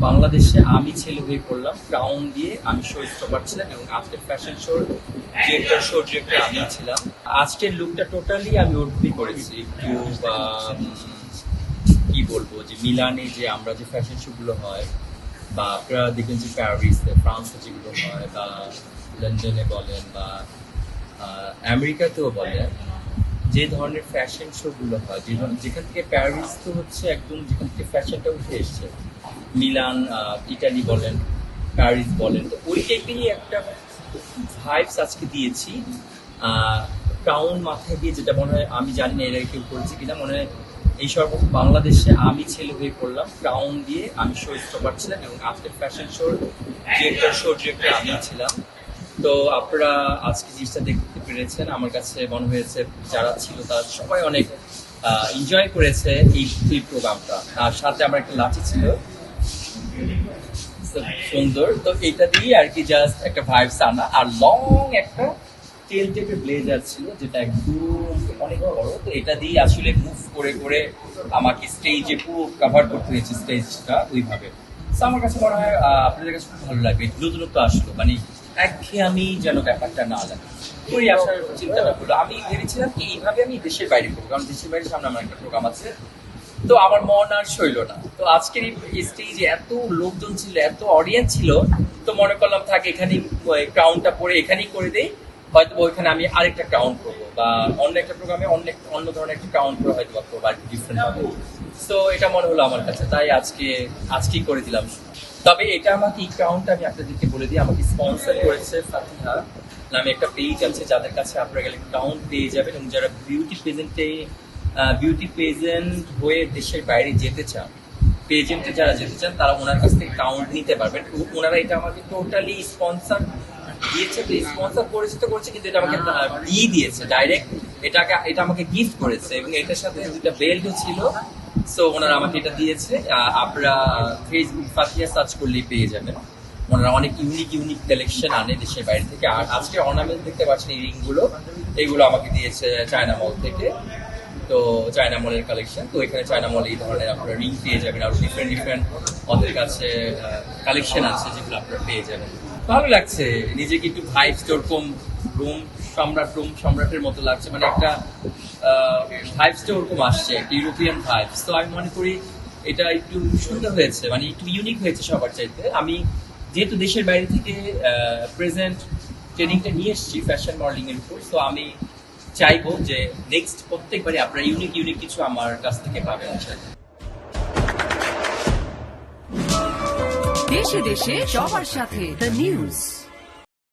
বাংলাদেশে আমি ছেলে হয়ে পড়লাম ক্রাউন দিয়ে আমি শো স্টপার ছিলাম এবং আজকের ফ্যাশন শোর ডিরেক্টর আমি ছিলাম। আজকের লুকটা টোটালি আমি ওরকমই করেছি একটু কি বলবো যে মিলানে যে আমরা যে ফ্যাশন শো গুলো হয় বা আপনারা দেখবেন যে প্যারিসে ফ্রান্সে যেগুলো হয় বা লন্ডনে বলেন বা আমেরিকাতেও বলেন, যে ধরনের ফ্যাশন শো গুলো হয় যেখান থেকে প্যারিস তো হচ্ছে একদম যেখান থেকে ফ্যাশনটা উঠে এসছে, মিলান ইটালি বলেন প্যারিস বলেন, তো ওই টাইপেরই একটা ভাইবস আজকে দিয়েছি। ক্রাউন মাথায় দিয়ে, যেটা মনে হয় আমি জানি না এর আগে কেউ করেছে কিনা, মনে হয় এই সর্বপ্রথম বাংলাদেশে আমি ছেলে হয়ে পড়লাম ক্রাউন দিয়ে আমি শো স্টপার ছিলাম এবং আজকের ফ্যাশন শোর ডিরেক্টর আমি ছিলাম। তো আপনারা আজকে জিনিসটা দেখতে পেরেছেন, আমার কাছে মনে হয়েছে যারা ছিল তারা সবাই অনেক এনজয় করেছে এই প্রোগ্রামটা। আর সাথে আমার একটা লাঠি ছিল সুন্দর, তো এটা দিয়ে আর কি জাস্ট একটা ভাইবস আনা। আর লং একটা টেল টেপের ব্লেজার ছিল যেটা একদম অনেক বড়, তো এটা দিয়ে আসলে মুভ করে করে আমাকে স্টেজে পুরো কভার করতে হয়েছে স্টেজটা ওইভাবে। তো আমার কাছে মনে হয় আপনাদের কাছে খুব ভালো লাগবে, নতুনত্ব আসলো, মানে একঘেয়েমি যেন ব্যাপারটা না লাগে। ওই আসার চিন্তাটা করলো, আমি ভেবেছিলাম কি এইভাবে আমি দেশের বাইরে করবো, কারণ দেশের বাইরে সামনে আমার একটা প্রোগ্রাম আছে। তো আমার মন আর সইল না, তো আজকের এই স্টেজে এত লোকজন ছিল, এত অডিয়েন্স ছিল, তো মনে করলাম থাক এখানেই ক্রাউনটা পরে এখানেই করে দেই, হয়তো ওইখানে আমি আরেকটা ক্রাউন করবো বা অন্য একটা প্রোগ্রামে অন্য ধরনের একটা ক্রাউন করে হয়তো বা করবো আর ডিফারেন্ট হবে। তো এটা মনে হলো আমার কাছে, তাই আজকেই করে দিলাম। তবে এটা আমাকে এই ক্রাউনটা আমি আপনাদেরকে বলে দিই, আমাকে স্পন্সর করেছে ফাতিহা নামে একটা পেজ আছে, যাদের কাছে আপনারা গেলে ক্রাউন পেয়ে যাবেন, এবং যারা বিউটি পেজেন্ট হয়ে দেশের বাইরে যেতে চান, পেজেন্টে যারা যেতে চান তারা ওনার কাছ থেকে কাউন্ট নিতে পারবেন। ওনারা এটা আমাকে টোটালি স্পন্সর দিয়েছে, তো স্পন্সর করেছে তো করেছে, কিন্তু এটা আমাকে দিয়ে দিয়েছে ডাইরেক্ট, এটা আমাকে গিফট করেছে এবং এটার সাথে দুটা বেল্টও ছিল। সো ওনারা আমাকে এটা দিয়েছে, আপনারা ফেসবুক ফাতিহা সার্চ করলেই পেয়ে যাবেন। ওনারা অনেক ইউনিক কালেকশন আনে দেশের বাইরে থেকে। আর আজকে অর্নামেন্ট দেখতে পাচ্ছেন এই রিংগুলো, এগুলো আমাকে দিয়েছে চায়না মল থেকে। তো চায়না মলের কালেকশন, তো এখানে চায়না মলে এই ধরনের আপনারা রিং পেয়ে যাবেন, আর ডিফারেন্ট ওদের কাছে কালেকশন আছে যেগুলো আপনারা পেয়ে যাবেন। ভালো লাগছে, নিজেকে একটু ভাইবস ওরকম রুম সম্রাটের মতো লাগছে, মানে একটা ভাইবসটা ওরকম আসছে, একটা ইউরোপিয়ান ভাইবস। তো আমি মনে করি এটা একটু সুন্দর হয়েছে, মানে একটু ইউনিক হয়েছে সবার চাইতে। আমি যেহেতু দেশের বাইরে থেকে প্রেজেন্ট ট্রেনিংটা নিয়ে এসেছি ফ্যাশন মডেলিং এর উপর, তো আমি চাইবো যে নেক্সট প্রত্যেকবারই আপনারা ইউনিক কিছু আমার কাছ থেকে পাবেন। দেশে দেশে সবার সাথে দ্য নিউজ।